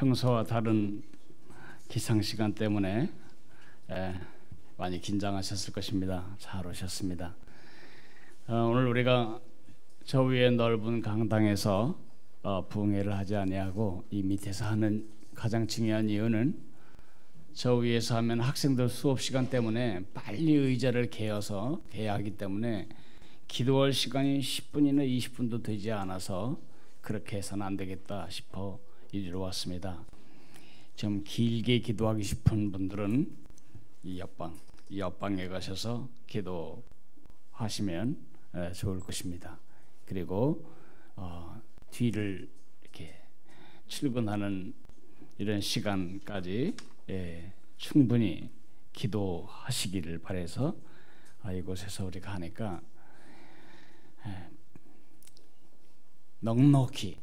평소와 다른 기상시간 때문에 많이 긴장하셨을 것입니다. 잘 오셨습니다. 오늘 우리가 저 위에 넓은 강당에서 부흥회를 하지 아니하고 이 밑에서 하는 가장 중요한 이유는 저 위에서 하면 학생들 수업 시간 때문에 빨리 의자를 개어서 개야 하기 때문에 기도할 시간이 10분이나 20분도 되지 않아서 그렇게 해서는 안 되겠다 싶어 이리로 왔습니다. 좀 길게 기도하기 싶은 분들은 이 옆방에 가셔서 기도하시면 좋을 것입니다. 그리고 뒤를 이렇게 출근하는 이런 시간까지 충분히 기도하시기를 바라서 이곳에서 우리가 하니까 넉넉히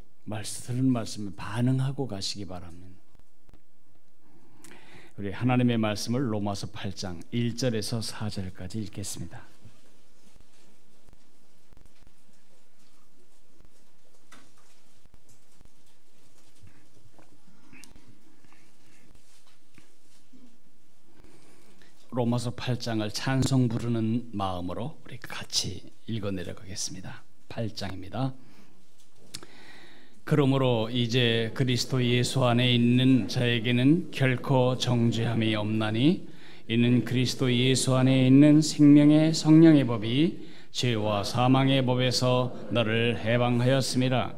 들은 말씀에 반응하고 가시기 바랍니다. 우리 하나님의 말씀을 로마서 8장 1절에서 4절까지 읽겠습니다. 로마서 8장을 찬송 부르는 마음으로 우리 같이 읽어 내려가겠습니다. 8장입니다. 그러므로 이제 그리스도 예수 안에 있는 자에게는 결코 정죄함이 없나니 이는 그리스도 예수 안에 있는 생명의 성령의 법이 죄와 사망의 법에서 너를 해방하였음이라.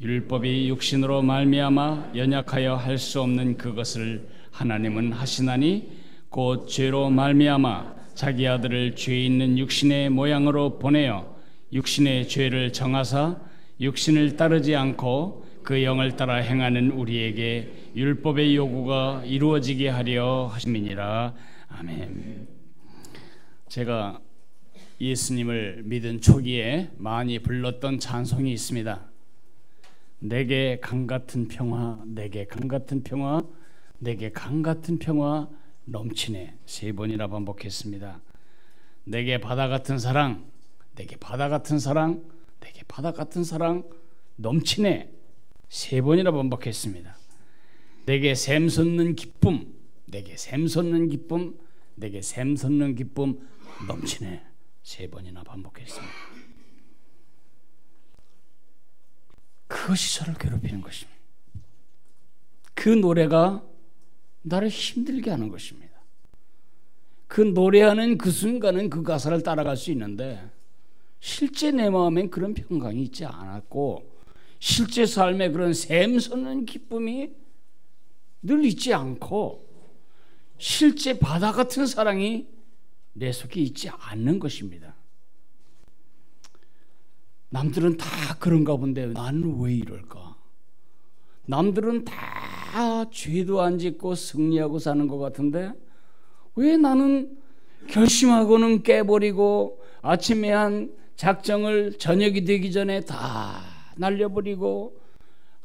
율법이 육신으로 말미암아 연약하여 할 수 없는 그것을 하나님은 하시나니 곧 죄로 말미암아 자기 아들을 죄 있는 육신의 모양으로 보내어 육신의 죄를 정하사 육신을 따르지 않고 그 영을 따라 행하는 우리에게 율법의 요구가 이루어지게 하려 하심이니라. 아멘. 제가 예수님을 믿은 초기에 많이 불렀던 찬송이 있습니다. 내게 강같은 평화, 내게 강같은 평화, 내게 강같은 평화 넘치네. 3번이나 반복했습니다. 내게 바다 같은 사랑, 내게 바다 같은 사랑, 내게 바다 같은 사랑 넘치네. 3번이나 반복했습니다. 내게 샘솟는 기쁨, 내게 샘솟는 기쁨, 내게 샘솟는 기쁨 넘치네. 3번이나 반복했습니다. 그것이 저를 괴롭히는 것입니다. 그 노래가 나를 힘들게 하는 것입니다. 그 노래하는 그 순간은 그 가사를 따라갈 수 있는데 실제 내 마음엔 그런 평강이 있지 않았고 실제 삶에 그런 샘솟는 기쁨이 늘 있지 않고 실제 바다 같은 사랑이 내 속에 있지 않는 것입니다. 남들은 다 그런가 본데 나는 왜 이럴까? 남들은 다 죄도 안 짓고 승리하고 사는 것 같은데 왜 나는 결심하고는 깨버리고 아침에 한 작정을 저녁이 되기 전에 다 날려버리고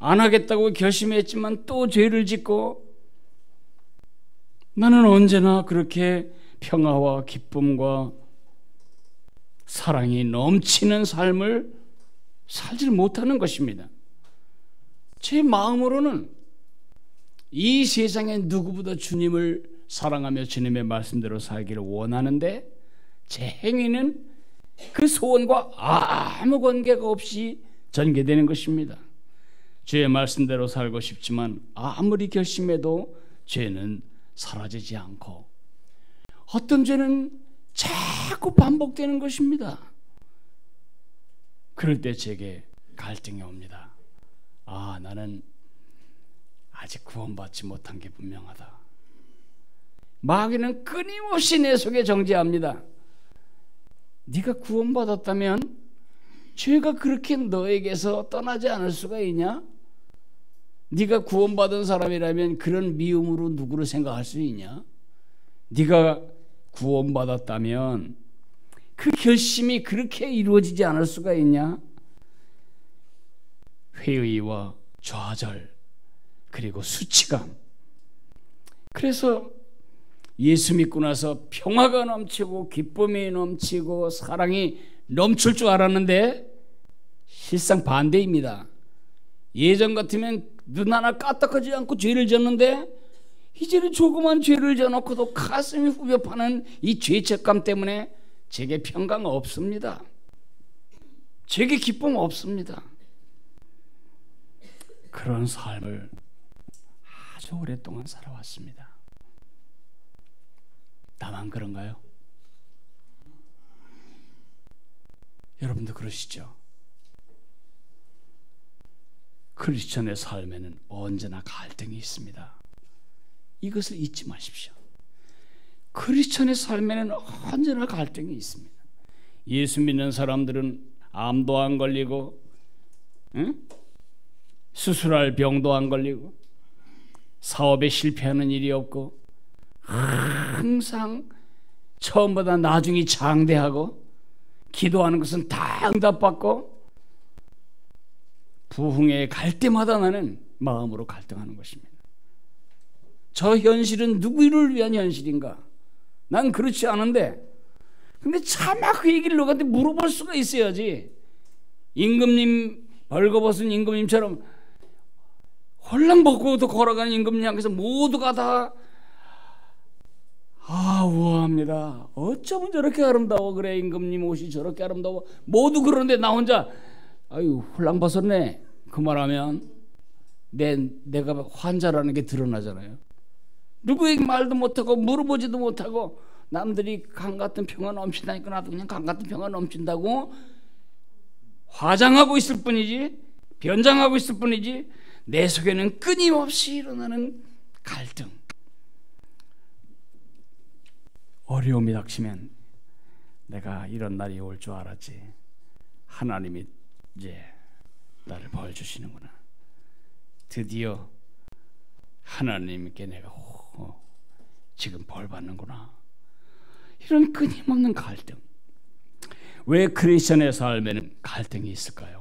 안 하겠다고 결심했지만 또 죄를 짓고 나는 언제나 그렇게 평화와 기쁨과 사랑이 넘치는 삶을 살지 못하는 것입니다. 제 마음으로는 이 세상에 누구보다 주님을 사랑하며 주님의 말씀대로 살기를 원하는데 제 행위는 그 소원과 아무 관계가 없이 전개되는 것입니다. 주의 말씀대로 살고 싶지만 아무리 결심해도 죄는 사라지지 않고 어떤 죄는 자꾸 반복되는 것입니다. 그럴 때 제게 갈등이 옵니다. 나는 아직 구원받지 못한 게 분명하다. 마귀는 끊임없이 내 속에 정죄합니다. 네가 구원받았다면 죄가 그렇게 너에게서 떠나지 않을 수가 있냐? 네가 구원받은 사람이라면 그런 미움으로 누구를 생각할 수 있냐? 네가 구원받았다면 그 결심이 그렇게 이루어지지 않을 수가 있냐? 회의와 좌절 그리고 수치감. 그래서 예수 믿고 나서 평화가 넘치고 기쁨이 넘치고 사랑이 넘칠 줄 알았는데 실상 반대입니다. 예전 같으면 눈 하나 까딱하지 않고 죄를 졌는데 이제는 조그만 죄를 져놓고도 가슴이 후벼 파는 이 죄책감 때문에 제게 평강 없습니다. 제게 기쁨 없습니다. 그런 삶을 아주 오랫동안 살아왔습니다. 나만 그런가요? 여러분도 그러시죠? 크리스천의 삶에는 언제나 갈등이 있습니다. 이것을 잊지 마십시오. 크리스천의 삶에는 언제나 갈등이 있습니다. 예수 믿는 사람들은 암도 안 걸리고, 수술할 병도 안 걸리고, 사업에 실패하는 일이 없고, 항상 처음보다 나중이 장대하고, 기도하는 것은 다 응답받고, 부흥회에 갈 때마다 나는 마음으로 갈등하는 것입니다. 저 현실은 누구를 위한 현실인가? 난 그렇지 않은데, 근데 차마 그 얘기를 누구한테 물어볼 수가 있어야지. 임금님, 벌거벗은 임금님처럼 홀랑벗고도 걸어가는 임금님 향해서 모두가 다 우아합니다. 어쩌면 저렇게 아름다워. 그래, 임금님 옷이 저렇게 아름다워. 모두 그러는데 나 혼자 아유 홀랑벗었네. 그 말하면 내가 환자라는 게 드러나잖아요. 누구에게 말도 못하고 물어보지도 못하고 남들이 강 같은 평화 넘친다니까 나도 그냥 강 같은 평화 넘친다고 화장하고 있을 뿐이지, 변장하고 있을 뿐이지, 내 속에는 끊임없이 일어나는 갈등. 어려움이 닥치면 내가 이런 날이 올 줄 알았지. 하나님이 이제 나를 벌 주시는구나. 드디어 하나님께 내가 지금 벌 받는구나. 이런 끊임없는 갈등. 왜 크리스천의 삶에는 갈등이 있을까요?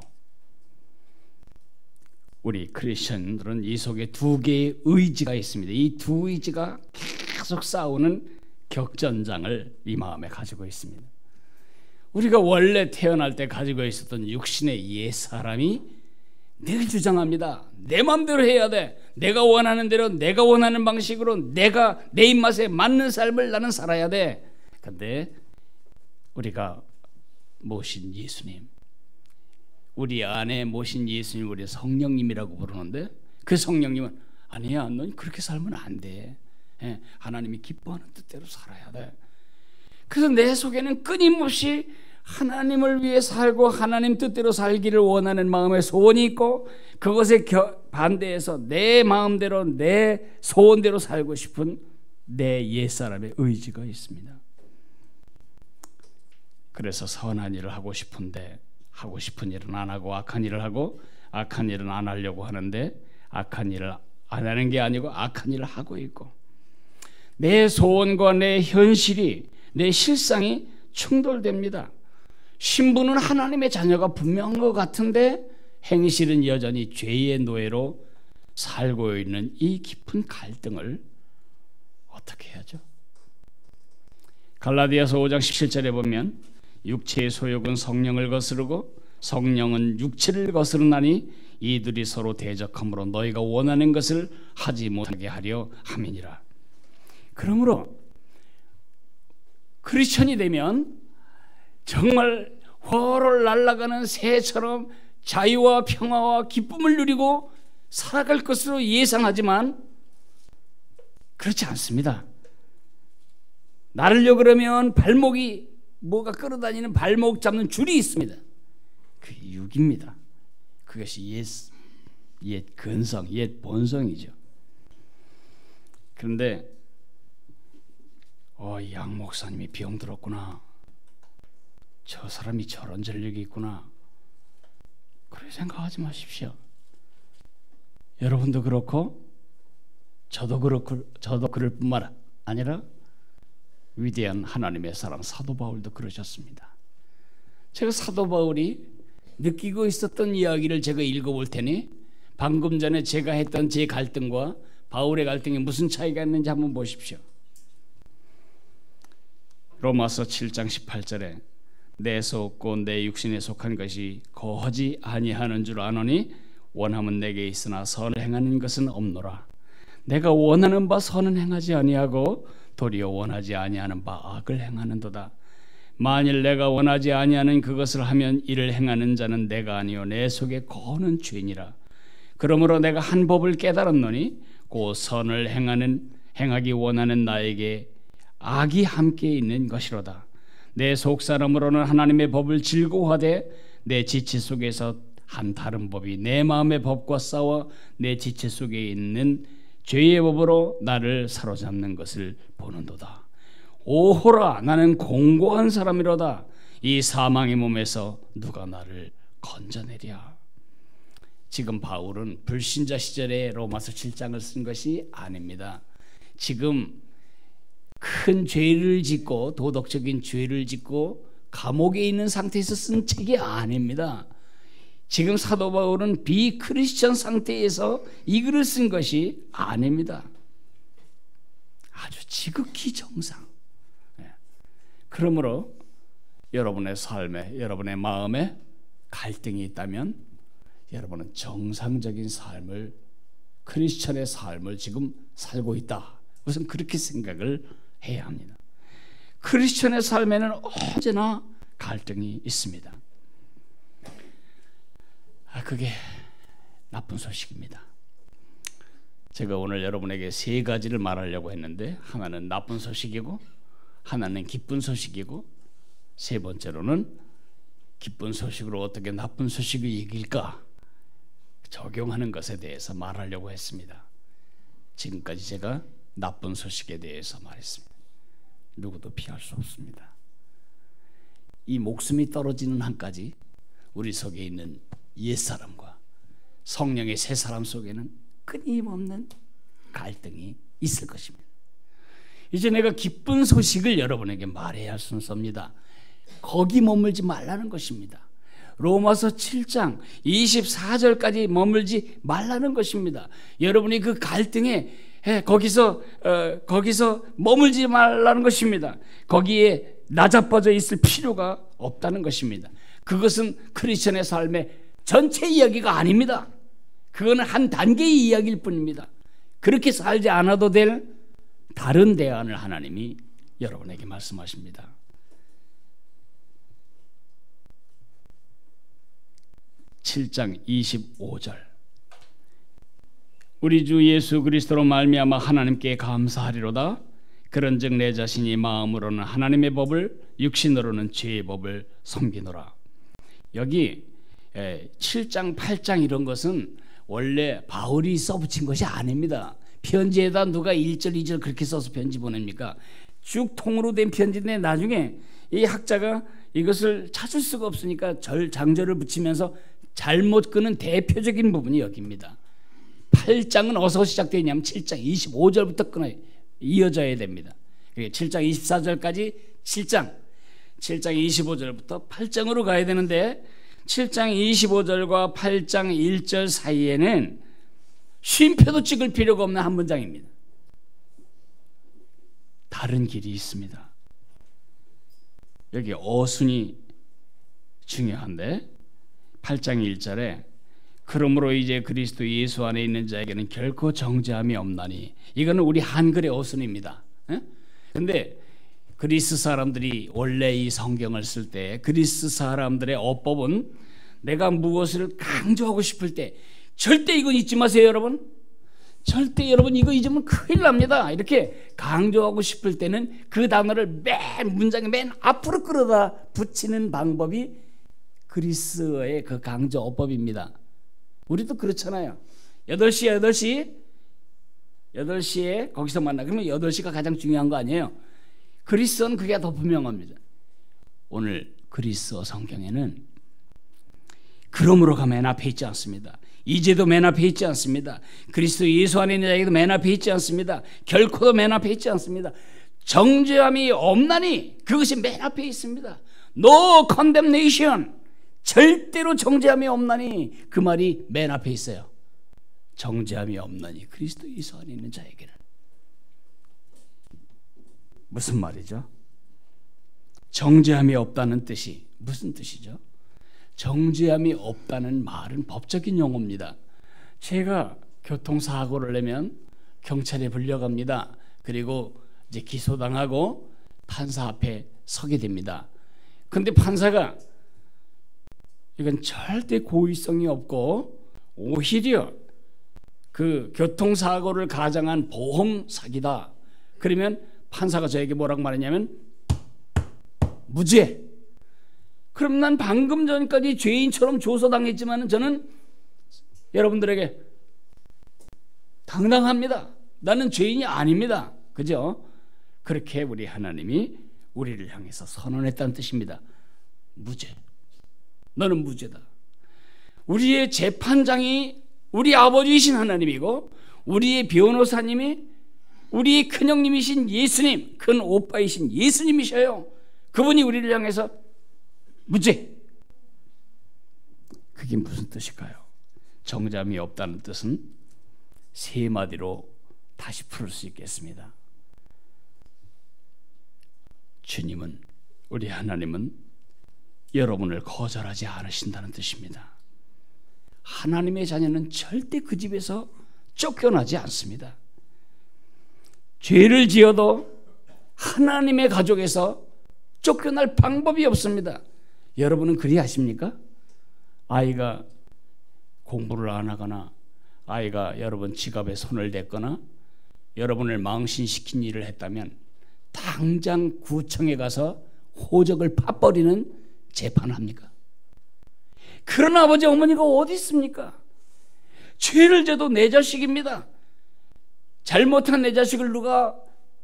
우리 크리스천들은 이 속에 두 개의 의지가 있습니다. 이 두 의지가 계속 싸우는 격전장을 이 마음에 가지고 있습니다. 우리가 원래 태어날 때 가지고 있었던 육신의 옛사람이 늘 주장합니다. 내 마음대로 해야 돼. 내가 원하는 대로, 내가 원하는 방식으로, 내가 내 입맛에 맞는 삶을 나는 살아야 돼. 근데 우리가 모신 예수님, 우리 안에 모신 예수님, 우리 성령님이라고 부르는데, 그 성령님은 아니야, 넌 그렇게 살면 안 돼. 하나님이 기뻐하는 뜻대로 살아야 돼. 그래서 내 속에는 끊임없이 하나님을 위해 살고 하나님 뜻대로 살기를 원하는 마음의 소원이 있고, 그것에 반대해서 내 마음대로 내 소원대로 살고 싶은 내 옛사람의 의지가 있습니다. 그래서 선한 일을 하고 싶은데 하고 싶은 일은 안 하고, 악한 일을 하고 악한 일은 안 하려고 하는데 악한 일을 안 하는 게 아니고 악한 일을 하고 있고, 내 소원과 내 현실이, 내 실상이 충돌됩니다. 신분은 하나님의 자녀가 분명한 것 같은데 행실은 여전히 죄의 노예로 살고 있는 이 깊은 갈등을 어떻게 해야죠? 갈라디아서 5장 17절에 보면 육체의 소욕은 성령을 거스르고 성령은 육체를 거스르나니 이들이 서로 대적함으로 너희가 원하는 것을 하지 못하게 하려 함이니라. 그러므로 크리스천이 되면 정말 훨훨 날아가는 새처럼 자유와 평화와 기쁨을 누리고 살아갈 것으로 예상하지만 그렇지 않습니다. 나르려 그러면 발목이 뭐가 끌어다니는 발목 잡는 줄이 있습니다. 그게 육입니다. 그것이 옛 근성, 옛 본성이죠. 그런데 양 목사님이 병들었구나, 저 사람이 저런 전력이 있구나, 그렇게 생각하지 마십시오. 여러분도 그렇고 저도 그럴 뿐만 아니라 위대한 하나님의 사랑 사도 바울도 그러셨습니다. 제가 사도 바울이 느끼고 있었던 이야기를 제가 읽어볼 테니 방금 전에 제가 했던 제 갈등과 바울의 갈등이 무슨 차이가 있는지 한번 보십시오. 로마서 7장 18절에 내 속 곧 내 육신에 속한 것이 거하지 아니하는 줄 아노니 원함은 내게 있으나 선을 행하는 것은 없노라. 내가 원하는 바 선은 행하지 아니하고 도리어 원하지 아니하는 바 악을 행하는도다. 만일 내가 원하지 아니하는 그것을 하면 이를 행하는 자는 내가 아니요 내 속에 거하는 죄니라. 그러므로 내가 한 법을 깨달았노니 곧 선을 행하기 원하는 나에게 악이 함께 있는 것이로다. 내 속사람으로는 하나님의 법을 즐거워하되 내 지체 속에서 한 다른 법이 내 마음의 법과 싸워 내 지체 속에 있는 죄의 법으로 나를 사로잡는 것을 보는도다. 오호라, 나는 공고한 사람이로다. 이 사망의 몸에서 누가 나를 건져내랴. 지금 바울은 불신자 시절에 로마서 7장을 쓴 것이 아닙니다. 지금 큰 죄를 짓고 도덕적인 죄를 짓고 감옥에 있는 상태에서 쓴 책이 아닙니다. 지금 사도 바울은 비크리스천 상태에서 이 글을 쓴 것이 아닙니다. 아주 지극히 정상. 그러므로 여러분의 삶에, 여러분의 마음에 갈등이 있다면 여러분은 정상적인 삶을, 크리스천의 삶을 지금 살고 있다. 우선 그렇게 생각을 해야 합니다. 크리스천의 삶에는 언제나 갈등이 있습니다. 그게 나쁜 소식입니다. 제가 오늘 여러분에게 세 가지를 말하려고 했는데, 하나는 나쁜 소식이고, 하나는 기쁜 소식이고, 세 번째로는 기쁜 소식으로 어떻게 나쁜 소식을 이길까 적용하는 것에 대해서 말하려고 했습니다. 지금까지 제가 나쁜 소식에 대해서 말했습니다. 누구도 피할 수 없습니다. 이 목숨이 떨어지는 한까지 우리 속에 있는 옛사람과 성령의 새 사람 속에는 끊임없는 갈등이 있을 것입니다. 이제 내가 기쁜 소식을 여러분에게 말해야 할 순서입니다. 거기 머물지 말라는 것입니다. 로마서 7장 24절까지 머물지 말라는 것입니다. 여러분이 그 갈등에 거기서 머물지 말라는 것입니다. 거기에 나자빠져 있을 필요가 없다는 것입니다. 그것은 크리스천의 삶의 전체 이야기가 아닙니다. 그거는 한 단계의 이야기일 뿐입니다. 그렇게 살지 않아도 될 다른 대안을 하나님이 여러분에게 말씀하십니다. 7장 25절, 우리 주 예수 그리스도로 말미암아 하나님께 감사하리로다. 그런즉 내 자신이 마음으로는 하나님의 법을, 육신으로는 죄의 법을 섬기노라. 여기 7장 8장 이런 것은 원래 바울이 써붙인 것이 아닙니다. 편지에다 누가 1절 2절 그렇게 써서 편지 보냅니까? 쭉 통으로 된 편지인데 나중에 이 학자가 이것을 찾을 수가 없으니까 장절을 붙이면서 잘못 끄는 대표적인 부분이 여기입니다. 8장은 어디서 시작되냐면 7장 25절부터 끊어요. 이어져야 됩니다. 7장 24절까지 7장 25절부터 8장으로 가야 되는데 7장 25절과 8장 1절 사이에는 쉼표도 찍을 필요가 없는 한 문장입니다. 다른 길이 있습니다. 여기 어순이 중요한데 8장 1절에 그러므로 이제 그리스도 예수 안에 있는 자에게는 결코 정죄함이 없나니, 이거는 우리 한글의 어순입니다. 그런데 그리스 사람들이 원래 이 성경을 쓸 때 그리스 사람들의 어법은 내가 무엇을 강조하고 싶을 때 절대 이건 잊지 마세요 여러분. 절대 여러분 이거 잊으면 큰일 납니다. 이렇게 강조하고 싶을 때는 그 단어를 문장의 맨 앞으로 끌어다 붙이는 방법이 그리스어의 그 강조 어법입니다. 우리도 그렇잖아요. 8시에 거기서 만나. 그러면 8시가 가장 중요한 거 아니에요? 그리스어는 그게 더 분명합니다. 오늘 그리스어 성경에는 그러므로가 맨 앞에 있지 않습니다. 이제도 맨 앞에 있지 않습니다. 그리스도 예수 안에 있는 자에게도 맨 앞에 있지 않습니다. 결코도 맨 앞에 있지 않습니다. 정죄함이 없나니, 그것이 맨 앞에 있습니다. No condemnation, 절대로 정죄함이 없나니, 그 말이 맨 앞에 있어요. 정죄함이 없나니 그리스도 예수 안에 있는 자에게는. 무슨 말이죠? 정죄함이 없다는 뜻이 무슨 뜻이죠? 정죄함이 없다는 말은 법적인 용어입니다. 제가 교통사고를 내면 경찰에 불려갑니다. 그리고 이제 기소당하고 판사 앞에 서게 됩니다. 근데 판사가 이건 절대 고의성이 없고 오히려 그 교통사고를 가장한 보험 사기다. 그러면 판사가 저에게 뭐라고 말했냐면 무죄. 그럼 난 방금 전까지 죄인처럼 조소당했지만 저는 여러분들에게 당당합니다. 나는 죄인이 아닙니다. 그죠? 그렇게 우리 하나님이 우리를 향해서 선언했다는 뜻입니다. 무죄. 너는 무죄다. 우리의 재판장이 우리 아버지이신 하나님이고 우리의 변호사님이 우리의 큰형님이신 예수님, 큰 오빠이신 예수님이셔요. 그분이 우리를 향해서 무죄. 그게 무슨 뜻일까요? 정잠이 없다는 뜻은 세 마디로 다시 풀을 수 있겠습니다. 주님은, 우리 하나님은 여러분을 거절하지 않으신다는 뜻입니다. 하나님의 자녀는 절대 그 집에서 쫓겨나지 않습니다. 죄를 지어도 하나님의 가족에서 쫓겨날 방법이 없습니다. 여러분은 그리 아십니까? 아이가 공부를 안 하거나 아이가 여러분 지갑에 손을 댔거나 여러분을 망신시킨 일을 했다면 당장 구청에 가서 호적을 파버리는 재판을 합니까? 그런 아버지 어머니가 어디 있습니까? 죄를 져도 내 자식입니다. 잘못한 내 자식을 누가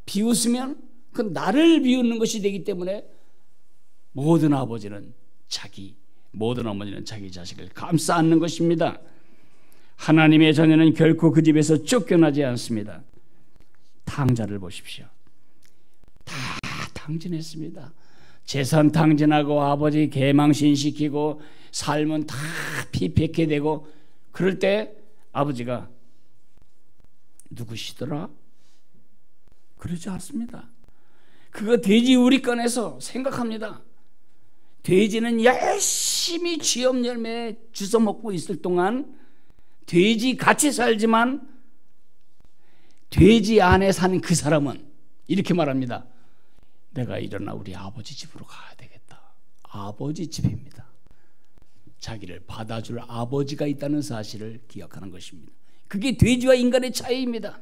비웃으면 그 나를 비웃는 것이 되기 때문에 모든 아버지는 모든 어머니는 자기 자식을 감싸 안는 것입니다. 하나님의 자녀는 결코 그 집에서 쫓겨나지 않습니다. 탕자를 보십시오. 다 탕진했습니다. 재산 탕진하고 아버지 개망신시키고 삶은 다 피폐케 되고 그럴 때 아버지가 누구시더라? 그러지 않습니다. 그거 돼지 우리 꺼내서 생각합니다. 돼지는 열심히 쥐업 열매 주워 먹고 있을 동안 돼지 같이 살지만 돼지 안에 사는 그 사람은 이렇게 말합니다. 내가 일어나 우리 아버지 집으로 가야 되겠다. 아버지 집입니다. 자기를 받아줄 아버지가 있다는 사실을 기억하는 것입니다. 그게 돼지와 인간의 차이입니다.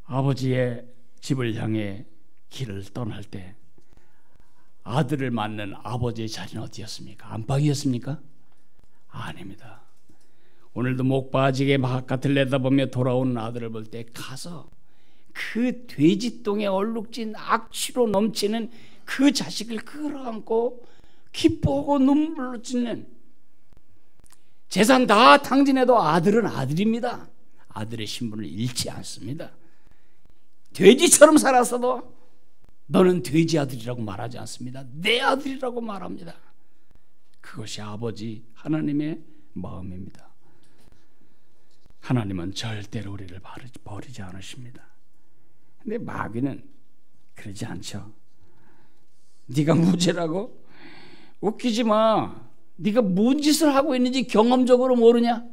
아버지의 집을 향해 길을 떠날 때 아들을 맞는 아버지의 자리는 어디였습니까? 안방이었습니까? 아닙니다. 오늘도 목 빠지게 바깥을 내다보며 돌아오는 아들을 볼 때 가서 그 돼지똥에 얼룩진 악취로 넘치는 그 자식을 끌어안고 기뻐하고 눈물로 찢는, 재산 다 탕진해도 아들은 아들입니다. 아들의 신분을 잃지 않습니다. 돼지처럼 살았어도 너는 돼지 아들이라고 말하지 않습니다. 내 아들이라고 말합니다. 그것이 아버지 하나님의 마음입니다. 하나님은 절대로 우리를 버리지 않으십니다. 근데 마귀는 그러지 않죠. 네가 무죄라고? 웃기지 마. 네가 뭔 짓을 하고 있는지 경험적으로 모르냐?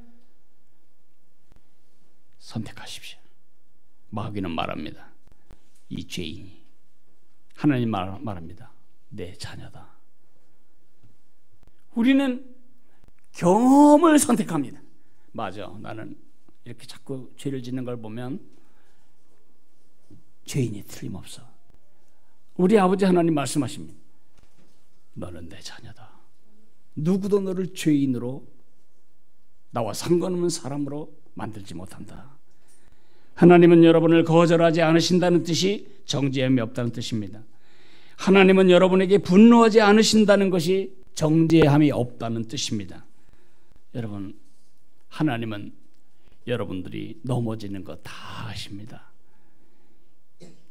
선택하십시오. 마귀는 말합니다. 이 죄인이. 하나님 말합니다. 내 자녀다. 우리는 경험을 선택합니다. 맞아. 나는 이렇게 자꾸 죄를 짓는 걸 보면 죄인이 틀림없어. 우리 아버지 하나님 말씀하십니다. 너는 내 자녀다. 누구도 너를 죄인으로, 나와 상관없는 사람으로 만들지 못한다. 하나님은 여러분을 거절하지 않으신다는 뜻이 정죄함이 없다는 뜻입니다. 하나님은 여러분에게 분노하지 않으신다는 것이 정죄함이 없다는 뜻입니다. 여러분, 하나님은 여러분들이 넘어지는 거 다 아십니다.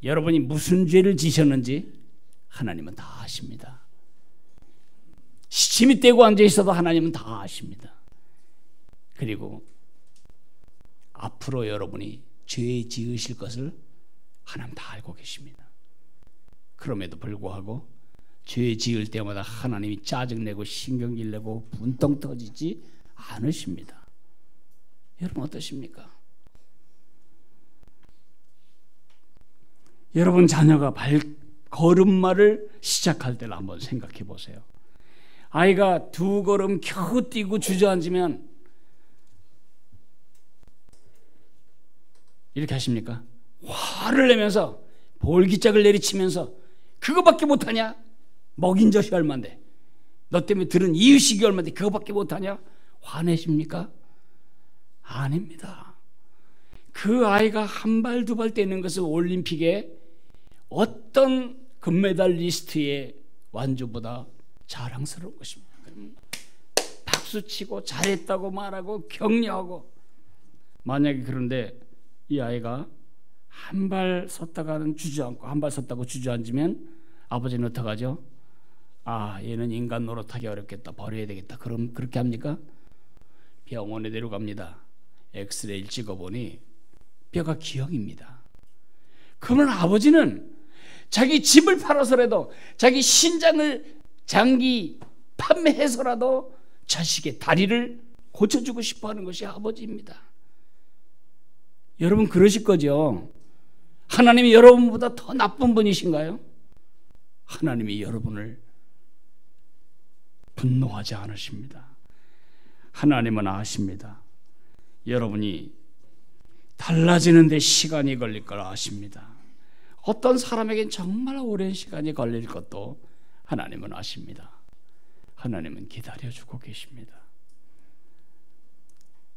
여러분이 무슨 죄를 지셨는지 하나님은 다 아십니다. 시침이 떼고 앉아 있어도 하나님은 다 아십니다. 그리고 앞으로 여러분이 죄 지으실 것을 하나님 다 알고 계십니다. 그럼에도 불구하고 죄 지을 때마다 하나님이 짜증내고 신경질 내고 분통 터지지 않으십니다. 여러분 어떠십니까? 여러분 자녀가 걸음마를 시작할 때를 한번 생각해 보세요. 아이가 2걸음 겨우 뛰고 주저앉으면 이렇게 하십니까? 화를 내면서 볼기짝을 내리치면서 그거밖에 못하냐? 먹인 젖이 얼만데, 너 때문에 들은 이유식이 얼만데 그거밖에 못하냐? 화내십니까? 아닙니다. 그 아이가 한 발 두 발 떼는 것은 올림픽에 어떤 금메달리스트의 완주보다 자랑스러운 것입니다. 박수치고 잘했다고 말하고 격려하고. 만약에 그런데 이 아이가 한 발 섰다가는 주저앉고 한 발 섰다고 주저앉으면 아버지는 어떡하죠? 아, 얘는 인간 노릇하기 어렵겠다, 버려야 되겠다. 그럼 그렇게 합니까? 병원에 데려갑니다. 엑스레이를 찍어보니 뼈가 기형입니다. 그러면 아버지는 자기 집을 팔아서라도, 자기 신장을 장기 판매해서라도 자식의 다리를 고쳐주고 싶어하는 것이 아버지입니다. 여러분 그러실 거죠? 하나님이 여러분보다 더 나쁜 분이신가요? 하나님이 여러분을 분노하지 않으십니다. 하나님은 아십니다. 여러분이 달라지는 데 시간이 걸릴 걸 아십니다. 어떤 사람에겐 정말 오랜 시간이 걸릴 것도 하나님은 아십니다. 하나님은 기다려주고 계십니다.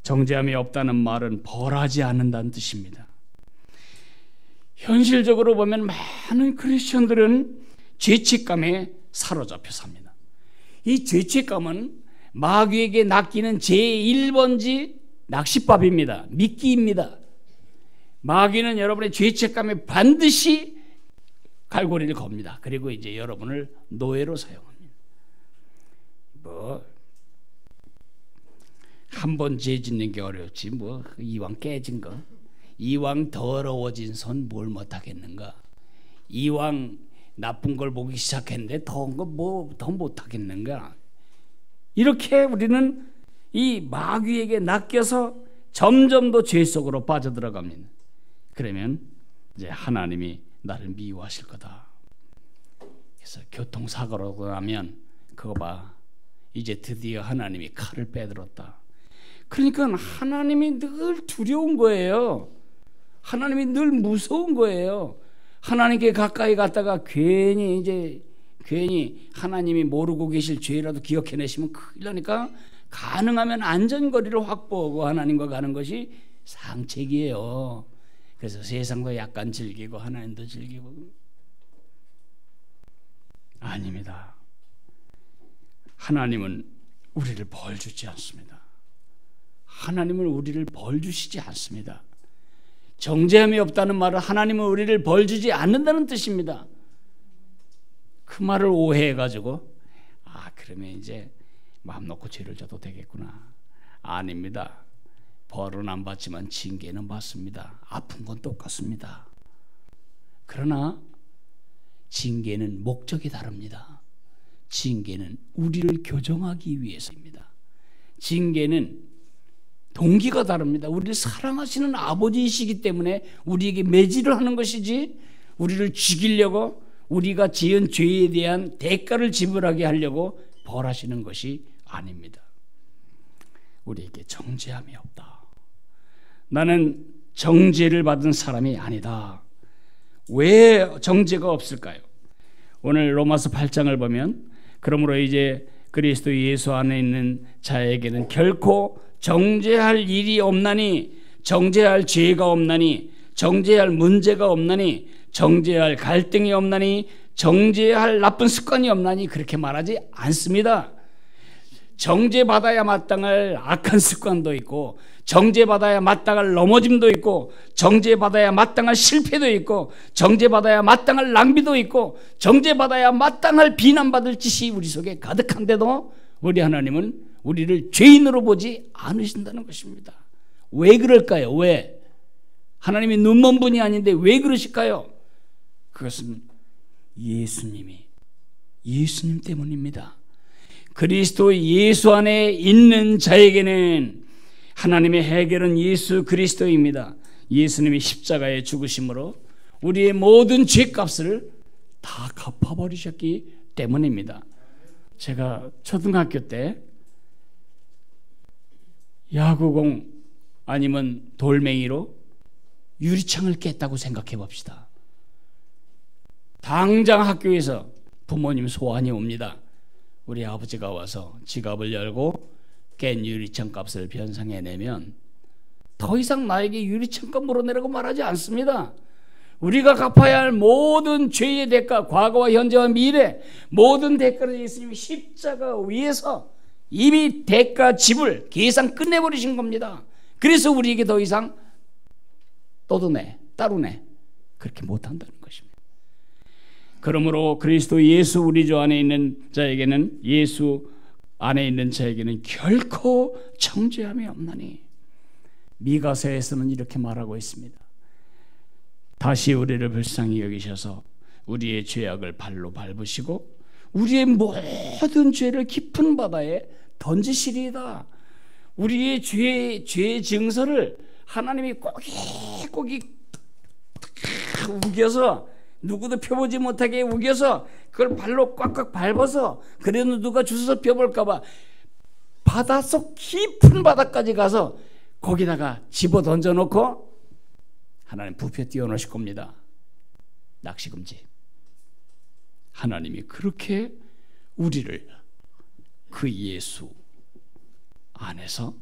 정죄함이 없다는 말은 벌하지 않는다는 뜻입니다. 현실적으로 보면 많은 크리스천들은 죄책감에 사로잡혀 삽니다. 이 죄책감은 마귀에게 낚이는 제1번지 낚싯밥입니다. 미끼입니다. 마귀는 여러분의 죄책감에 반드시 갈고리를 겁니다. 그리고 이제 여러분을 노예로 사용합니다. 한 번 죄 짓는 게 어렵지 이왕 깨진 거, 이왕 더러워진 손 뭘 못하겠는가, 이왕 나쁜 걸 보기 시작했는데 더 못하겠는가. 이렇게 우리는 이 마귀에게 낚여서 점점 더 죄 속으로 빠져들어갑니다. 그러면 이제 하나님이 나를 미워하실 거다. 그래서 교통사고로 나면 그거 봐, 이제 드디어 하나님이 칼을 빼들었다. 그러니까 하나님이 늘 두려운 거예요. 하나님이 늘 무서운 거예요. 하나님께 가까이 갔다가 괜히 하나님이 모르고 계실 죄라도 기억해내시면 큰일 나니까 가능하면 안전거리를 확보하고 하나님과 가는 것이 상책이에요. 그래서 세상도 약간 즐기고 하나님도 즐기고. 아닙니다. 하나님은 우리를 벌 주지 않습니다. 하나님은 우리를 벌 주시지 않습니다. 정죄함이 없다는 말은 하나님은 우리를 벌 주지 않는다는 뜻입니다. 그 말을 오해해가지고 그러면 이제 마음 놓고 죄를 져도 되겠구나. 아닙니다. 벌은 안 받지만 징계는 받습니다. 아픈 건 똑같습니다. 그러나 징계는 목적이 다릅니다. 징계는 우리를 교정하기 위해서입니다. 징계는 동기가 다릅니다. 우리를 사랑하시는 아버지이시기 때문에 우리에게 매질을 하는 것이지, 우리를 죽이려고 우리가 지은 죄에 대한 대가를 지불하게 하려고 벌하시는 것이 아닙니다. 우리에게 정죄함이 없다. 나는 정죄를 받은 사람이 아니다. 왜 정죄가 없을까요? 오늘 로마서 8장을 보면, 그러므로 이제 그리스도 예수 안에 있는 자에게는 결코 정죄할 일이 없나니, 정죄할 죄가 없나니, 정죄할 문제가 없나니, 정죄할 갈등이 없나니, 정죄할 나쁜 습관이 없나니, 그렇게 말하지 않습니다. 정죄받아야 마땅할 악한 습관도 있고, 정죄받아야 마땅할 넘어짐도 있고, 정죄받아야 마땅할 실패도 있고, 정죄받아야 마땅할 낭비도 있고, 정죄받아야 마땅할 비난받을 짓이 우리 속에 가득한데도 우리 하나님은 우리를 죄인으로 보지 않으신다는 것입니다. 왜 그럴까요? 왜? 하나님이 눈먼 분이 아닌데 왜 그러실까요? 그것은 예수님 때문입니다. 그리스도 예수 안에 있는 자에게는 하나님의 해결은 예수 그리스도입니다. 예수님이 십자가에 죽으심으로 우리의 모든 죄값을 다 갚아버리셨기 때문입니다. 제가 초등학교 때 야구공 아니면 돌멩이로 유리창을 깼다고 생각해 봅시다. 당장 학교에서 부모님 소환이 옵니다. 우리 아버지가 와서 지갑을 열고 깬 유리창 값을 변상해내면 더 이상 나에게 유리창 값 물어내라고 말하지 않습니다. 우리가 갚아야 할 모든 죄의 대가, 과거와 현재와 미래 모든 대가를 예수님이 십자가 위에서 이미 대가 지불 계산 끝내버리신 겁니다. 그래서 우리에게 더 이상 떠도내, 따로내 그렇게 못한다는 것입니다. 그러므로 그리스도 예수 우리 주 안에 있는 자에게는, 예수 안에 있는 자에게는 결코 정죄함이 없나니. 미가서에서는 이렇게 말하고 있습니다. 다시 우리를 불쌍히 여기셔서 우리의 죄악을 발로 밟으시고 우리의 모든 죄를 깊은 바다에 던지시리이다. 우리의 죄의 증서를 하나님이 꼬깃꼬깃 우겨서, 누구도 펴보지 못하게 우겨서 그걸 발로 꽉꽉 밟아서, 그래도 누가 주워서 펴볼까 봐 바닷속 깊은 바다까지 가서 거기다가 집어 던져놓고 하나님 부패 띄워놓으실 겁니다. 낚시금지. 하나님이 그렇게 우리를 그 예수 안에서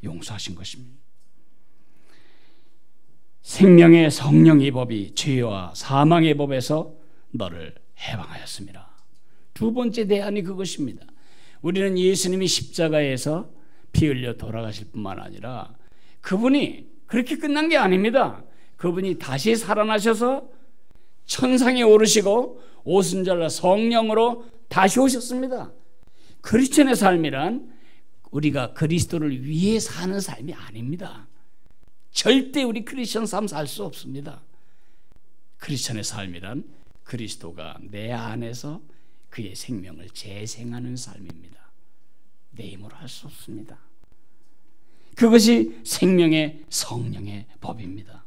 용서하신 것입니다. 생명의 성령의 법이 죄와 사망의 법에서 너를 해방하였습니다. 두 번째 대안이 그것입니다. 우리는 예수님이 십자가에서 피 흘려 돌아가실 뿐만 아니라 그분이 그렇게 끝난 게 아닙니다. 그분이 다시 살아나셔서 천상에 오르시고 오순절날 성령으로 다시 오셨습니다. 크리스천의 삶이란 우리가 그리스도를 위해 사는 삶이 아닙니다. 절대 우리 크리스천 삶 살 수 없습니다. 크리스천의 삶이란 그리스도가 내 안에서 그의 생명을 재생하는 삶입니다. 내 힘으로 할 수 없습니다. 그것이 생명의 성령의 법입니다.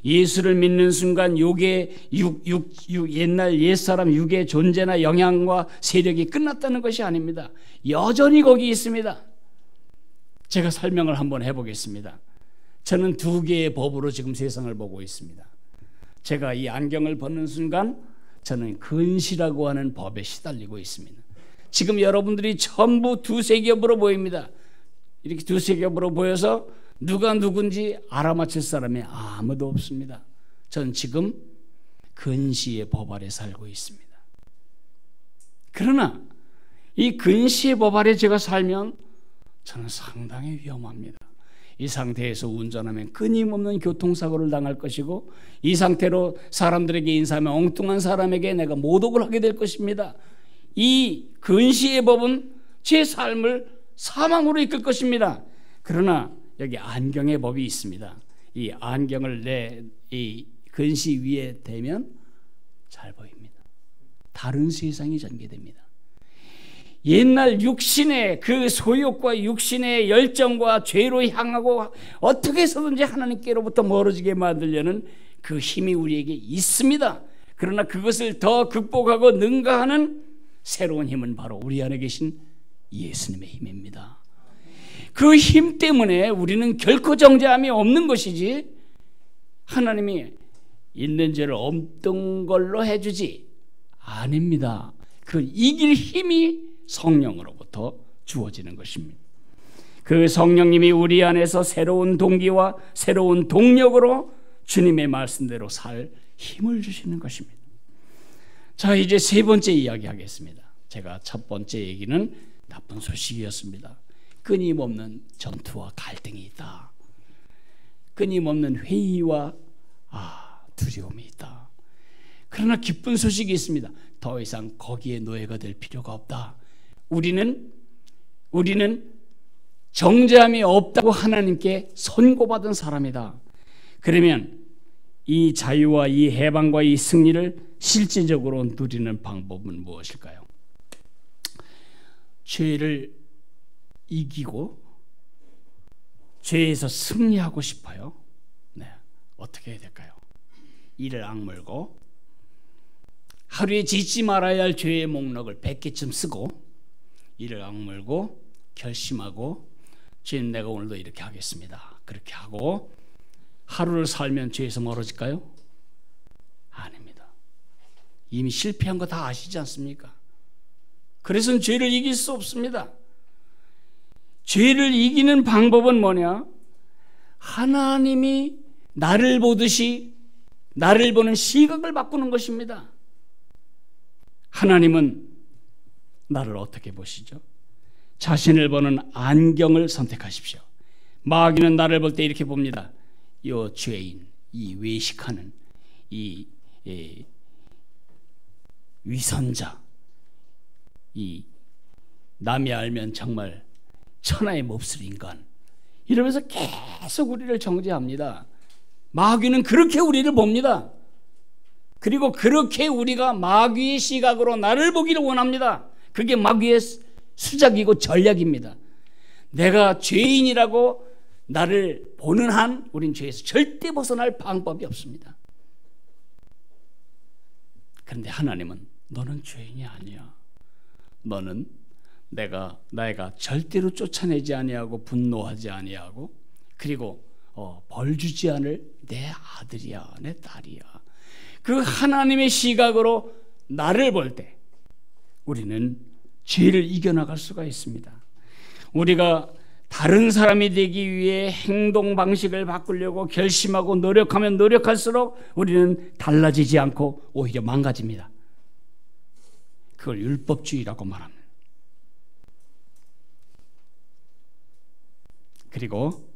예수를 믿는 순간 옛날 옛사람 육의 존재나 영향과 세력이 끝났다는 것이 아닙니다. 여전히 거기 있습니다. 제가 설명을 한번 해보겠습니다. 저는 두 개의 법으로 지금 세상을 보고 있습니다. 제가 이 안경을 벗는 순간 저는 근시라고 하는 법에 시달리고 있습니다. 지금 여러분들이 전부 두세 겹으로 보입니다. 이렇게 두세 겹으로 보여서 누가 누군지 알아맞힐 사람이 아무도 없습니다. 전 지금 근시의 법 아래 살고 있습니다. 그러나 이 근시의 법 아래 제가 살면 저는 상당히 위험합니다. 이 상태에서 운전하면 끊임없는 교통사고를 당할 것이고, 이 상태로 사람들에게 인사하면 엉뚱한 사람에게 내가 모독을 하게 될 것입니다. 이 근시의 법은 제 삶을 사망으로 이끌 것입니다. 그러나 여기 안경의 법이 있습니다. 이 안경을 이 근시 위에 대면 잘 보입니다. 다른 세상이 전개됩니다. 옛날 육신의 그 소욕과 육신의 열정과 죄로 향하고 어떻게 해서든지 하나님께로부터 멀어지게 만들려는 그 힘이 우리에게 있습니다. 그러나 그것을 더 극복하고 능가하는 새로운 힘은 바로 우리 안에 계신 예수님의 힘입니다. 그 힘 때문에 우리는 결코 정죄함이 없는 것이지, 하나님이 있는 죄를 없던 걸로 해주지 아닙니다. 그 이길 힘이 성령으로부터 주어지는 것입니다. 그 성령님이 우리 안에서 새로운 동기와 새로운 동력으로 주님의 말씀대로 살 힘을 주시는 것입니다. 자, 이제 세 번째 이야기 하겠습니다. 제가 첫 번째 얘기는 나쁜 소식이었습니다. 끊임없는 전투와 갈등이 있다. 끊임없는 회의와 두려움이 있다. 그러나 기쁜 소식이 있습니다. 더 이상 거기에 노예가 될 필요가 없다. 우리는 정죄함이 없다고 하나님께 선고받은 사람이다. 그러면 이 자유와 이 해방과 이 승리를 실질적으로 누리는 방법은 무엇일까요? 죄를 이기고 죄에서 승리하고 싶어요. 네, 어떻게 해야 될까요? 이를 악물고 하루에 짓지 말아야 할 죄의 목록을 100개쯤 쓰고 이를 악물고 결심하고 주님 내가 오늘도 이렇게 하겠습니다. 그렇게 하고 하루를 살면 죄에서 멀어질까요? 아닙니다. 이미 실패한 거 다 아시지 않습니까? 그래서는 죄를 이길 수 없습니다. 죄를 이기는 방법은 뭐냐? 하나님이 나를 보듯이 나를 보는 시각을 바꾸는 것입니다. 하나님은 나를 어떻게 보시죠? 자신을 보는 안경을 선택하십시오. 마귀는 나를 볼 때 이렇게 봅니다. 이 죄인, 이 외식하는, 이 위선자, 이 남이 알면 정말 천하에 몹쓸 인간, 이러면서 계속 우리를 정죄합니다. 마귀는 그렇게 우리를 봅니다. 그리고 그렇게 우리가 마귀의 시각으로 나를 보기를 원합니다. 그게 마귀의 수작이고 전략입니다. 내가 죄인이라고 나를 보는 한 우린 죄에서 절대 벗어날 방법이 없습니다. 그런데 하나님은 너는 죄인이 아니야. 너는 내가 절대로 쫓아내지 아니하고 분노하지 아니하고 그리고 벌 주지 않을 내 아들이야, 내 딸이야. 그 하나님의 시각으로 나를 볼 때 우리는 죄를 이겨나갈 수가 있습니다. 우리가 다른 사람이 되기 위해 행동 방식을 바꾸려고 결심하고 노력하면 노력할수록 우리는 달라지지 않고 오히려 망가집니다. 그걸 율법주의라고 말합니다. 그리고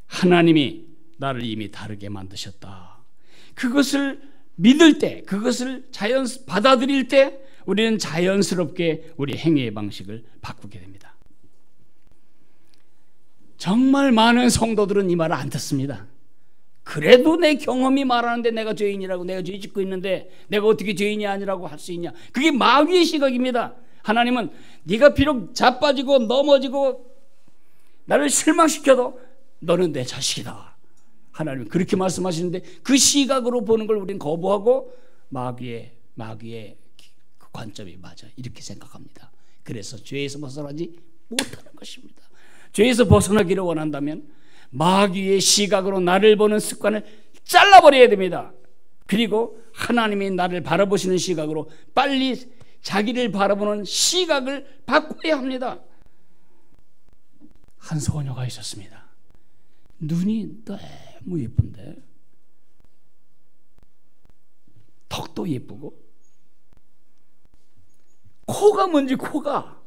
하나님이 나를 이미 다르게 만드셨다. 그것을 믿을 때, 그것을 받아들일 때 우리는 자연스럽게 우리 행위의 방식을 바꾸게 됩니다. 정말 많은 성도들은 이 말을 안 듣습니다. 그래도 내 경험이 말하는데 내가 죄인이라고, 내가 죄 짓고 있는데 내가 어떻게 죄인이 아니라고 할 수 있냐. 그게 마귀의 시각입니다. 하나님은 네가 비록 자빠지고 넘어지고 나를 실망시켜도 너는 내 자식이다. 하나님은 그렇게 말씀하시는데 그 시각으로 보는 걸 우리는 거부하고 마귀의 그 관점이 맞아 이렇게 생각합니다. 그래서 죄에서 벗어나지 못하는 것입니다. 죄에서 벗어나기를 원한다면 마귀의 시각으로 나를 보는 습관을 잘라버려야 됩니다. 그리고 하나님이 나를 바라보시는 시각으로 빨리 자기를 바라보는 시각을 바꿔야 합니다. 한 소녀가 있었습니다. 눈이 너무 예쁜데 턱도 예쁘고 코가 뭔지 코가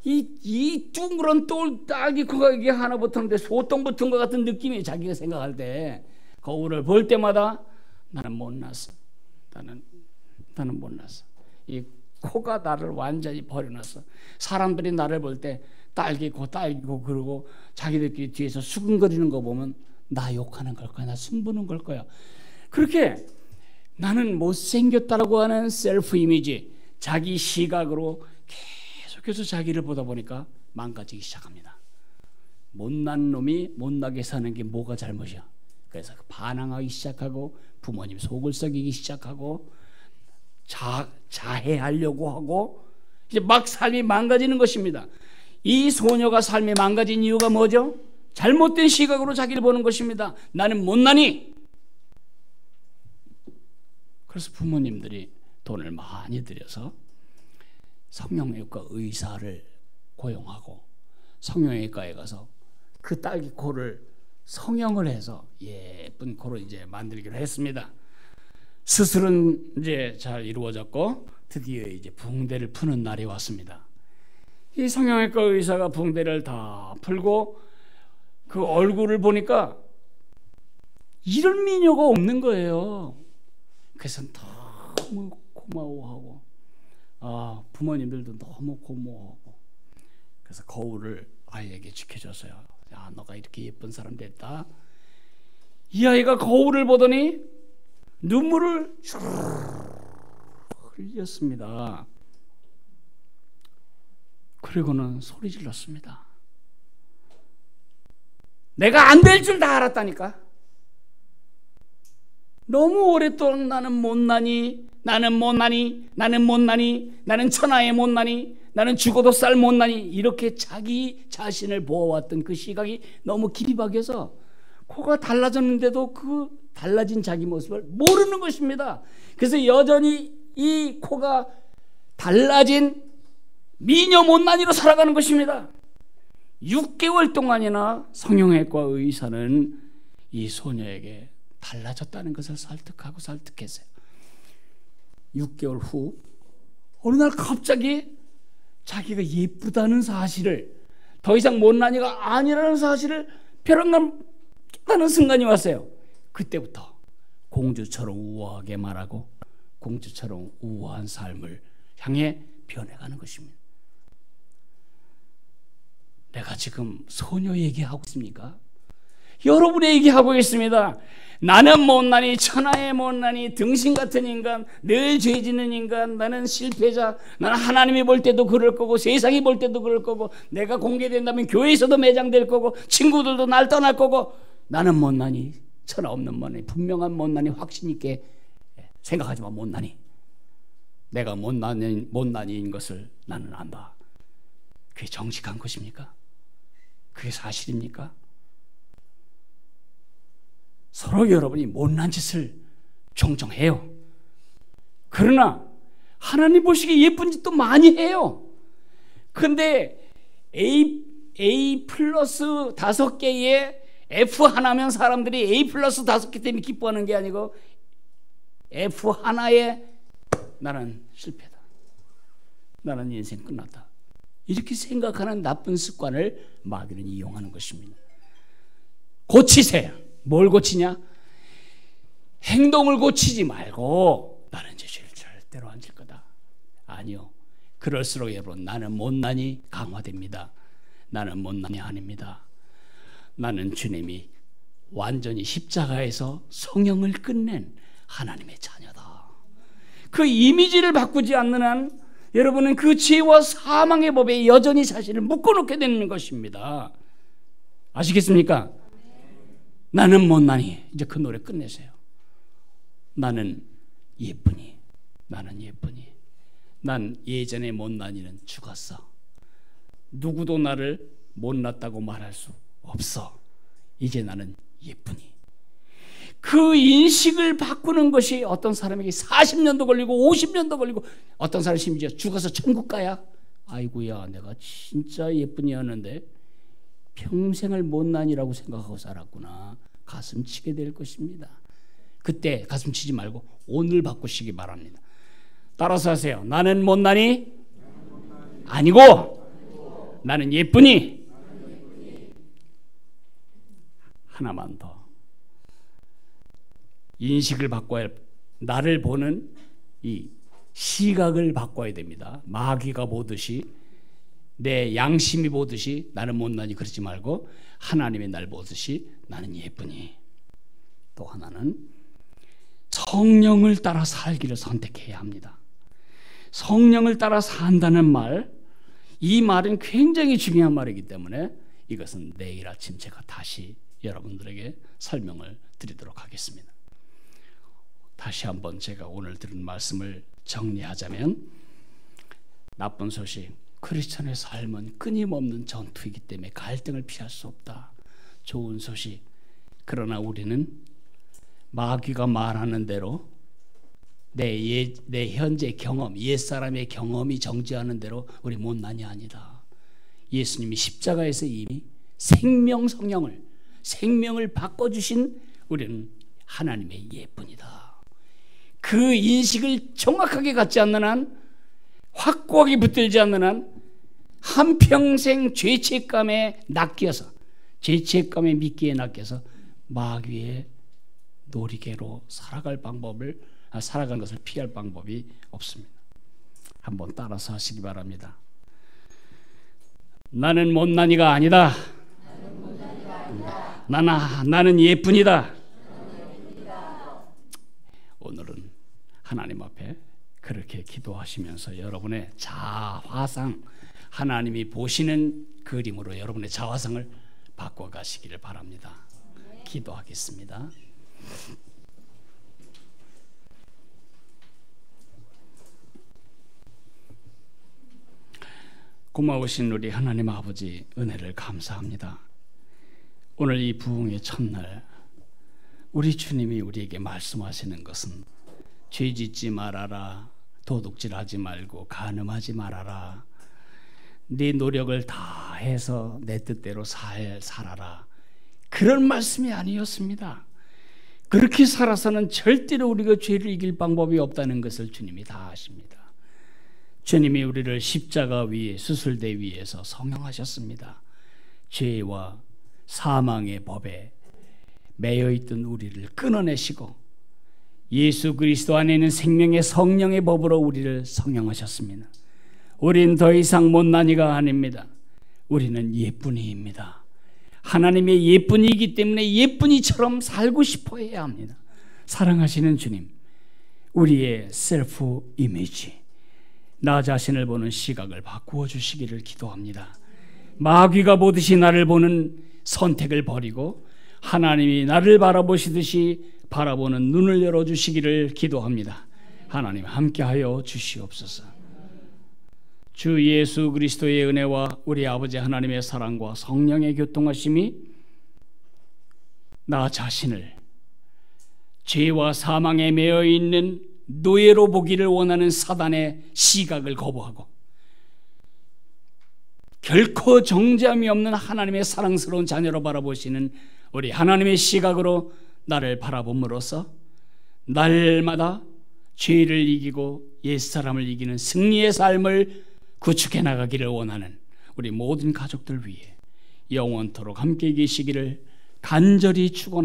이 둥그런 똘딱이 코가 이게 하나 붙었는데 소똥 붙은 것 같은 느낌이 자기가 생각할 때 거울을 볼 때마다 나는 못났어. 나는 못났어. 이 코가 나를 완전히 버려놨어. 사람들이 나를 볼 때 딸기고 그러고 자기들끼리 뒤에서 수근거리는 거 보면 나 욕하는 걸 거야. 나 승부는 걸 거야. 그렇게 나는 못생겼다라고 하는 셀프 이미지, 자기 시각으로 계속해서 자기를 보다 보니까 망가지기 시작합니다. 못난 놈이 못나게 사는 게 뭐가 잘못이야. 그래서 반항하기 시작하고 부모님 속을 썩이기 시작하고 자해하려고 하고 이제 막 삶이 망가지는 것입니다. 이 소녀가 삶이 망가진 이유가 뭐죠? 잘못된 시각으로 자기를 보는 것입니다. 나는 못나니. 그래서 부모님들이 돈을 많이 들여서 성형외과 의사를 고용하고 성형외과에 가서 그 딸기 코를 성형을 해서 예쁜 코로 이제 만들기로 했습니다. 수술은 이제 잘 이루어졌고 드디어 이제 붕대를 푸는 날이 왔습니다. 이 성형외과 의사가 붕대를 다 풀고 그 얼굴을 보니까 이런 미녀가 없는 거예요. 그래서 너무 고마워하고 부모님들도 너무 고마워하고 그래서 거울을 아이에게 지켜줬어요. 야, 너가 이렇게 예쁜 사람 됐다. 이 아이가 거울을 보더니 눈물을 흘렸습니다. 그리고는 소리 질렀습니다. 내가 안 될 줄 다 알았다니까. 너무 오랫동안 나는 못나니, 나는 못나니, 나는 못나니, 나는 천하의 못나니, 나는 죽어도 쌀 못나니, 이렇게 자기 자신을 보아왔던 그 시각이 너무 깊이 박여서 코가 달라졌는데도 그 달라진 자기 모습을 모르는 것입니다. 그래서 여전히 이 코가 달라진 미녀 못난이로 살아가는 것입니다. 6개월 동안이나 성형외과 의사는 이 소녀에게 달라졌다는 것을 설득했어요. 6개월 후 어느 날 갑자기 자기가 예쁘다는 사실을, 더 이상 못난이가 아니라는 사실을 벼랑간 깨닫는 순간이 왔어요. 그때부터 공주처럼 우아하게 말하고 공주처럼 우아한 삶을 향해 변해가는 것입니다. 내가 지금 소녀 얘기하고 있습니까? 여러분의 얘기하고 있습니다. 나는 못나니, 천하의 못나니, 등신 같은 인간, 늘 죄 짓는 인간, 나는 실패자, 나는 하나님이 볼 때도 그럴 거고 세상이 볼 때도 그럴 거고 내가 공개된다면 교회에서도 매장될 거고 친구들도 날 떠날 거고, 나는 못나니, 천하 없는 못나니, 분명한 못나니, 확신 있게 생각하지만 못나니, 내가 못나니인 것을 나는 안다. 그게 정직한 것입니까? 그게 사실입니까? 서로 여러분이 못난 짓을 종종 해요. 그러나 하나님 보시기에 예쁜 짓도 많이 해요. 그런데 A 플러스 5개에 F 하나면 사람들이 A 플러스 5개 때문에 기뻐하는 게 아니고 F 하나에 나는 실패다, 나는 인생 끝났다, 이렇게 생각하는 나쁜 습관을 마귀는 이용하는 것입니다. 고치세요. 뭘 고치냐? 행동을 고치지 말고 나는 이제 죄를 절대로 안 질 거다. 아니요. 그럴수록 여러분, 나는 못난이 강화됩니다. 나는 못난이 아닙니다. 나는 주님이 완전히 십자가에서 성령을 끝낸 하나님의 자녀다. 그 이미지를 바꾸지 않는 한 여러분은 그 죄와 사망의 법에 여전히 자신을 묶어놓게 되는 것입니다. 아시겠습니까? 나는 못나니, 이제 그 노래 끝내세요. 나는 예쁘니, 나는 예쁘니, 난 예전에 못나니는 죽었어. 누구도 나를 못났다고 말할 수 없어. 이제 나는 예쁘니. 그 인식을 바꾸는 것이 어떤 사람에게 40년도 걸리고 50년도 걸리고, 어떤 사람이 심지어 죽어서 천국 가야, 아이고야 내가 진짜 예쁘니였는데 평생을 못난이라고 생각하고 살았구나, 가슴 치게 될 것입니다. 그때 가슴 치지 말고 오늘 바꾸시기 바랍니다. 따라서 하세요. 나는 못난이 아니고 나는 예쁘니. 하나만 더. 인식을 바꿔야, 나를 보는 이 시각을 바꿔야 됩니다. 마귀가 보듯이, 내 양심이 보듯이 나는 못나니 그러지 말고 하나님이 날 보듯이 나는 예쁘니. 또 하나는 성령을 따라 살기를 선택해야 합니다. 성령을 따라 산다는 말, 이 말은 굉장히 중요한 말이기 때문에 이것은 내일 아침 제가 다시 여러분들에게 설명을 드리도록 하겠습니다. 다시 한번 제가 오늘 들은 말씀을 정리하자면, 나쁜 소식, 크리스천의 삶은 끊임없는 전투이기 때문에 갈등을 피할 수 없다. 좋은 소식, 그러나 우리는 마귀가 말하는 대로 내 현재 경험, 옛사람의 경험이 정지하는 대로 우리 못난이 아니다. 예수님이 십자가에서 이미 생명을 바꿔주신 우리는 하나님의 예쁜이다. 그 인식을 정확하게 갖지 않는 한, 확고하게 붙들지 않는 한, 한평생 죄책감에 낚여서, 죄책감의 미끼에 낚여서 마귀의 놀이개로 살아가는 것을 피할 방법이 없습니다. 한번 따라서 하시기 바랍니다. 나는 못난이가 아니다. 나는 예쁜이다. 오늘은 하나님 앞에 그렇게 기도하시면서 여러분의 자아, 화상, 하나님이 보시는 그림으로 여러분의 자화상을 바꿔가시기를 바랍니다. 기도하겠습니다. 고마우신 우리 하나님 아버지, 은혜를 감사합니다. 오늘 이 부흥의 첫날 우리 주님이 우리에게 말씀하시는 것은 죄 짓지 말아라, 도둑질하지 말고 간음하지 말아라, 네 노력을 다 해서 내 뜻대로 살아라, 그런 말씀이 아니었습니다. 그렇게 살아서는 절대로 우리가 죄를 이길 방법이 없다는 것을 주님이 다 아십니다. 주님이 우리를 십자가 위에, 수술대 위에서 성형하셨습니다. 죄와 사망의 법에 매여있던 우리를 끊어내시고 예수 그리스도 안에 있는 생명의 성령의 법으로 우리를 성형하셨습니다. 우린 더 이상 못난이가 아닙니다. 우리는 예쁜이입니다. 하나님의 예쁜이이기 때문에 예쁜이처럼 살고 싶어 해야 합니다. 사랑하시는 주님, 우리의 셀프 이미지, 나 자신을 보는 시각을 바꾸어 주시기를 기도합니다. 마귀가 보듯이 나를 보는 선택을 버리고 하나님이 나를 바라보시듯이 바라보는 눈을 열어주시기를 기도합니다. 하나님 함께하여 주시옵소서. 주 예수 그리스도의 은혜와 우리 아버지 하나님의 사랑과 성령의 교통하심이 나 자신을 죄와 사망에 매여 있는 노예로 보기를 원하는 사단의 시각을 거부하고 결코 정죄함이 없는 하나님의 사랑스러운 자녀로 바라보시는 우리 하나님의 시각으로 나를 바라봄으로써 날마다 죄를 이기고 옛사람을 이기는 승리의 삶을 구축해 나가기를 원하는 우리 모든 가족들 위해 영원토록 함께 계시기를 간절히 축원합니다.